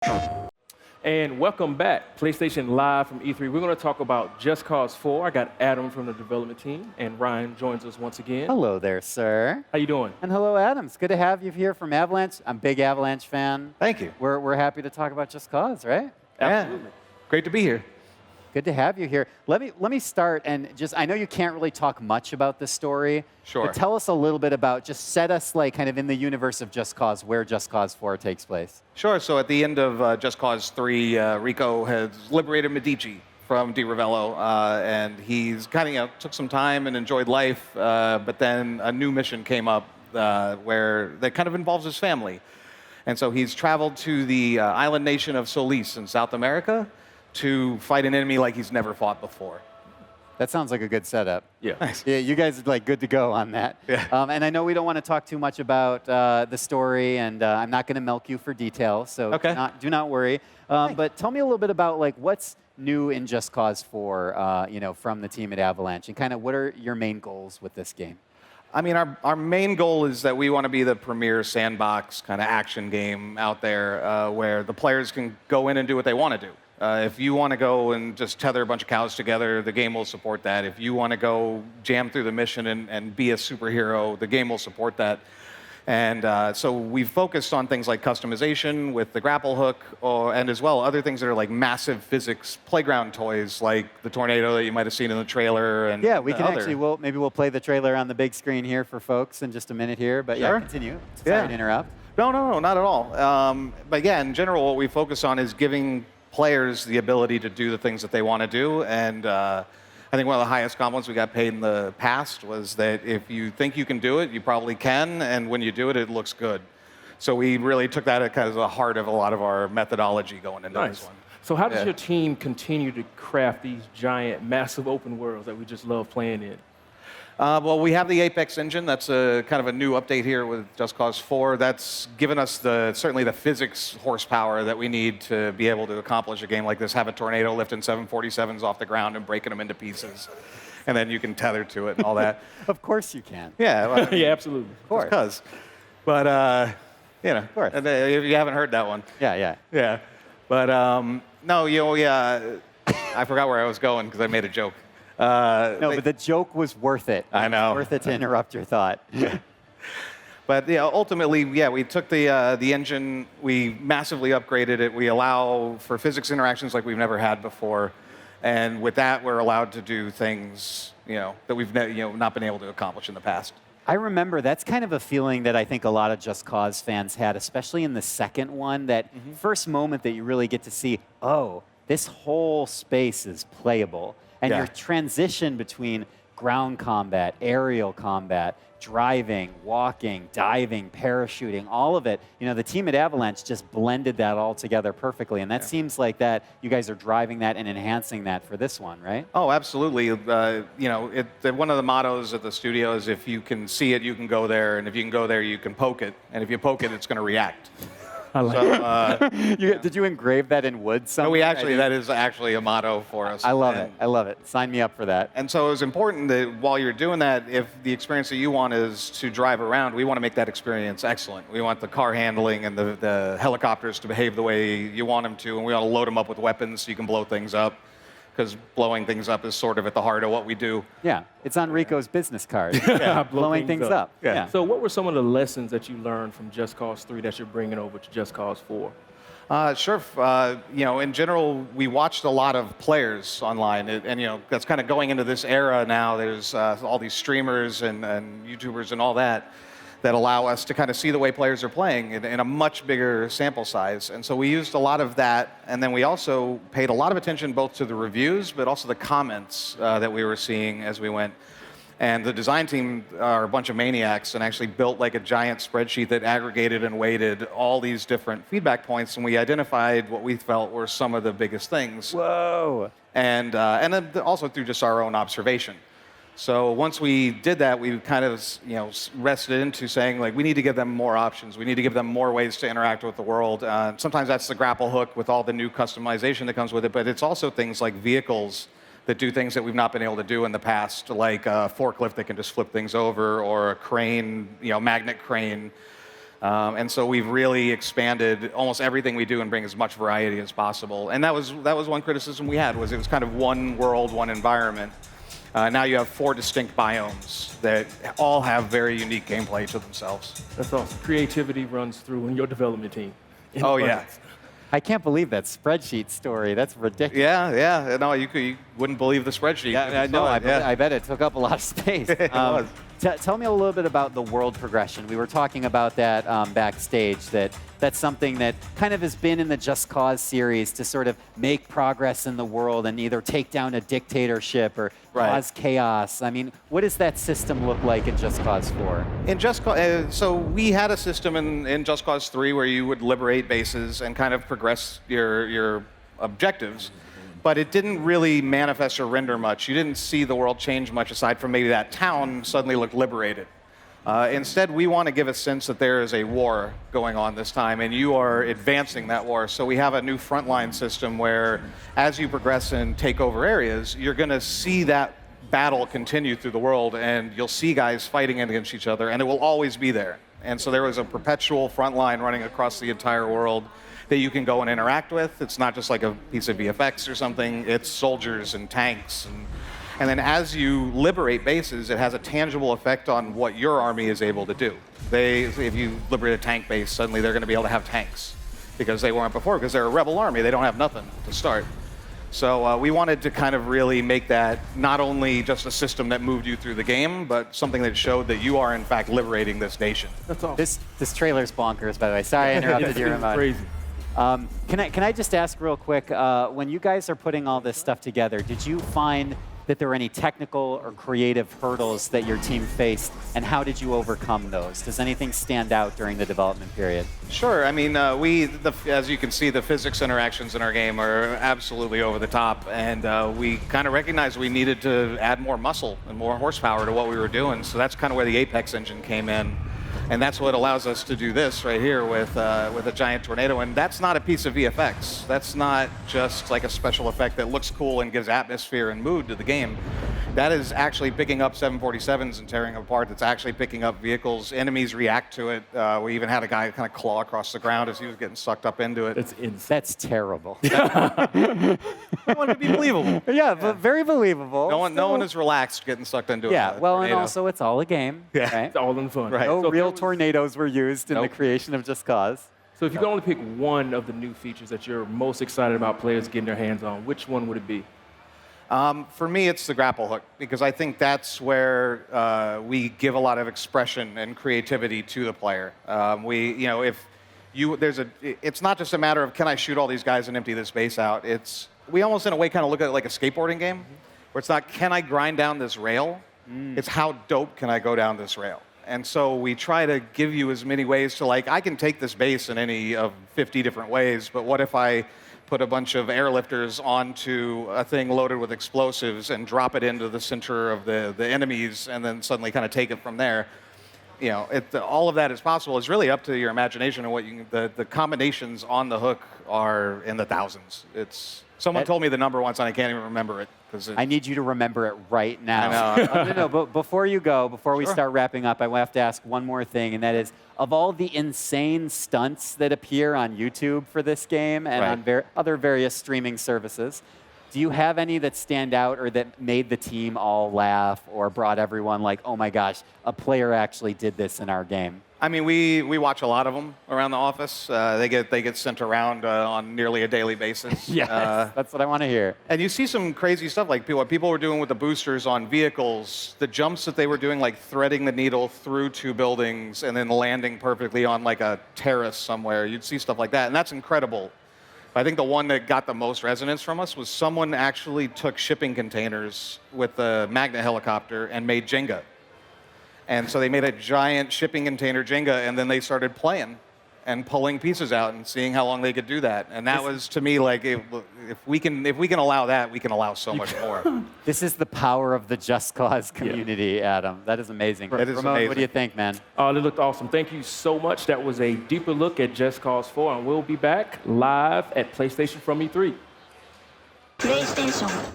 And welcome back, PlayStation Live from E3. We're going to talk about Just Cause 4. I got Adam from the development team, and Ryan joins us once again. Hello there, sir. How you doing? And hello, Adam. It's good to have you here from Avalanche. I'm a big Avalanche fan. Thank you. We're happy to talk about Just Cause, right? Absolutely. Yeah. Great to be here. Good to have you here. Let me start and I know you can't really talk much about this story. Sure. But tell us a little bit about, just set us like kind of in the universe of Just Cause, where Just Cause 4 takes place. Sure. So at the end of Just Cause 3, Rico has liberated Medici from Di Ravello, and he's kind of took some time and enjoyed life, but then a new mission came up where that kind of involves his family. And so he's traveled to the island nation of Solis in South America to fight an enemy like he's never fought before. That sounds like a good setup. Yeah. Nice. Yeah, you guys are like good to go on that. Yeah. And I know we don't want to talk too much about the story, and I'm not going to milk you for details, so Okay. do not worry. But tell me a little bit about like what's new in Just Cause 4, from the team at Avalanche, and kind of what are your main goals with this game? I mean, our main goal is that we want to be the premier sandbox kind of action game out there where the players can go in and do what they want to do. If you want to go and just tether a bunch of cows together, the game will support that. If you want to go jam through the mission and be a superhero, the game will support that. And so we've focused on things like customization with the grapple hook, and as well other things that are like massive physics playground toys, like the tornado that you might have seen in the trailer. And Yeah, we can other. actually, maybe we'll play the trailer on the big screen here for folks in just a minute here. But Sure. yeah, continue. Sorry to interrupt. No, not at all. But yeah, in general, what we focus on is giving players the ability to do the things that they want to do. And I think one of the highest compliments we got paid in the past was that if you think you can do it, you probably can. And when you do it, it looks good. So we really took that at kind of the heart of a lot of our methodology going into this one. So how does Yeah. your team continue to craft these giant, massive open worlds that we just love playing in? Well, we have the Apex engine. That's a kind of a new update here with Just Cause 4. That's given us certainly the physics horsepower that we need to be able to accomplish a game like this. Have a tornado lifting 747s off the ground and breaking them into pieces, and then you can tether to it and all that. Of course you can. Yeah, well, Yeah, absolutely. Of course. because. But of course. if you haven't heard that one, Yeah. yeah. But no, I forgot where I was going because I made a joke. No, but the joke was worth it. I know. It was worth it to interrupt your thought. But ultimately, we took the engine, we massively upgraded it. We allow for physics interactions like we've never had before, and with that, we're allowed to do things that we've not been able to accomplish in the past. I remember that's kind of a feeling that I think a lot of Just Cause fans had, especially in the second one, that first moment that you really get to see, oh, this whole space is playable. And Yeah. your transition between ground combat, aerial combat, driving, walking, diving, parachuting, all of it, the team at Avalanche just blended that all together perfectly. And that seems like that you guys are driving that and enhancing that for this one, right? Oh, absolutely. One of the mottos at the studio is if you can see it, you can go there, and if you can go there, you can poke it, and if you poke it, it's going to react. I like it. Did you engrave that in wood somewhere? That is actually a motto for us. I love it. I love it. Sign me up for that. And so it was important that while you're doing that, if the experience that you want is to drive around, we want to make that experience excellent. We want the car handling and the helicopters to behave the way you want them to, and we want to load them up with weapons so you can blow things up, because blowing things up is sort of at the heart of what we do. Yeah, it's on Rico's business card. Blow Blowing things up. Yeah. So what were some of the lessons that you learned from Just Cause 3 that you're bringing over to Just Cause 4? Sure. In general, we watched a lot of players online, and that's kind of going into this era now. There's all these streamers and YouTubers and all that allow us to kind of see the way players are playing in a much bigger sample size. And so we used a lot of that, and then we also paid a lot of attention both to the reviews, but also the comments that we were seeing as we went. And the design team are a bunch of maniacs and actually built like a giant spreadsheet that aggregated and weighted all these different feedback points, and we identified what we felt were some of the biggest things. Whoa. And then also through just our own observation. So once we did that, we kind of rested into saying, like, we need to give them more options. We need to give them more ways to interact with the world. Sometimes that's the grapple hook with all the new customization that comes with it, but it's also things like vehicles that do things that we've not been able to do in the past, like a forklift that can just flip things over, or a crane, magnet crane And so we've really expanded almost everything we do and bring as much variety as possible. And that was one criticism we had, was it was kind of one world, one environment. Now you have 4 distinct biomes that all have very unique gameplay to themselves. That's awesome. Creativity runs through in your development team. Oh, yeah. I can't believe that spreadsheet story. That's ridiculous. Yeah. No, you wouldn't believe the spreadsheet. Yeah, no, I bet it took up a lot of space. Was. Tell me a little bit about the world progression. We were talking about that backstage, that's something that kind of has been in the Just Cause series to sort of make progress in the world and either take down a dictatorship or cause chaos. I mean, what does that system look like in Just Cause 4? In Just Cause, so we had a system in Just Cause 3 where you would liberate bases and kind of progress your objectives, but it didn't really manifest or render much. You didn't see the world change much aside from maybe that town suddenly looked liberated. Instead, we want to give a sense that there is a war going on this time, and you are advancing that war. So we have a new frontline system where, as you progress and take over areas, you're going to see that battle continue through the world, and you'll see guys fighting against each other, and it will always be there. And so there was a perpetual frontline running across the entire world that you can go and interact with. It's not just like a piece of VFX or something. It's soldiers and tanks. And then as you liberate bases, it has a tangible effect on what your army is able to do. If you liberate a tank base, suddenly they're going to be able to have tanks because they weren't before, because they're a rebel army. They don't have nothing to start. So we wanted to kind of really make that not only just a system that moved you through the game, but something that showed that you are in fact liberating this nation. That's all. This trailer's bonkers, by the way. Sorry I interrupted you, Ramon. Crazy. Can I just ask real quick, when you guys are putting all this stuff together, did you find that there were any technical or creative hurdles that your team faced, and how did you overcome those? Does anything stand out during the development period? Sure. I mean, as you can see, the physics interactions in our game are absolutely over the top, and we kind of recognized we needed to add more muscle and more horsepower to what we were doing. So that's kind of where the Apex engine came in. And that's what allows us to do this right here with a giant tornado. And that's not a piece of VFX. That's not just like a special effect that looks cool and gives atmosphere and mood to the game. That is actually picking up 747s and tearing them apart. That's actually picking up vehicles. Enemies react to it. We even had a guy kind of claw across the ground as he was getting sucked up into it. That's terrible. I want it to be believable. Yeah, but very believable. No one is relaxed getting sucked into it. Yeah, well, and also it's all a game. Yeah. Right? It's all in fun. Right. No So real tornadoes were used in the Nope. creation of Just Cause. So if you could only pick one of the new features that you're most excited about players getting their hands on, which one would it be? For me, it's the grapple hook, because I think that's where we give a lot of expression and creativity to the player. It's not just a matter of, can I shoot all these guys and empty this base out? We almost in a way kind of look at it like a skateboarding game, where it's not, can I grind down this rail? It's how dope can I go down this rail? And so we try to give you as many ways to, like, I can take this base in any of 50 different ways, but what if I put a bunch of airlifters onto a thing loaded with explosives and drop it into the center of the enemies and then suddenly kind of take it from there? All of that is possible. It's really up to your imagination and what the combinations on the hook are in the thousands. Someone told me the number once and I can't even remember it. I need you to remember it right now. I know. No, but before we start wrapping up, I have to ask one more thing, and that is, of all the insane stunts that appear on YouTube for this game and on other various streaming services, do you have any that stand out or that made the team all laugh or brought everyone like, oh my gosh, a player actually did this in our game? I mean, we watch a lot of them around the office. They get sent around on nearly a daily basis. Yes, that's what I want to hear. And you see some crazy stuff, like what people were doing with the boosters on vehicles, the jumps that they were doing, like threading the needle through 2 buildings and then landing perfectly on like a terrace somewhere. You'd see stuff like that, and that's incredible. I think the one that got the most resonance from us was someone actually took shipping containers with the Magna helicopter and made Jenga. And so they made a giant shipping container Jenga, and then they started playing and pulling pieces out and seeing how long they could do that. And that was, to me, like, if we can allow that, we can allow so much more. This is the power of the Just Cause community, Adam. That is amazing. It is Ramon, amazing. what do you think, man? It looked awesome. Thank you so much. That was a deeper look at Just Cause 4, and we'll be back live at PlayStation from E3. PlayStation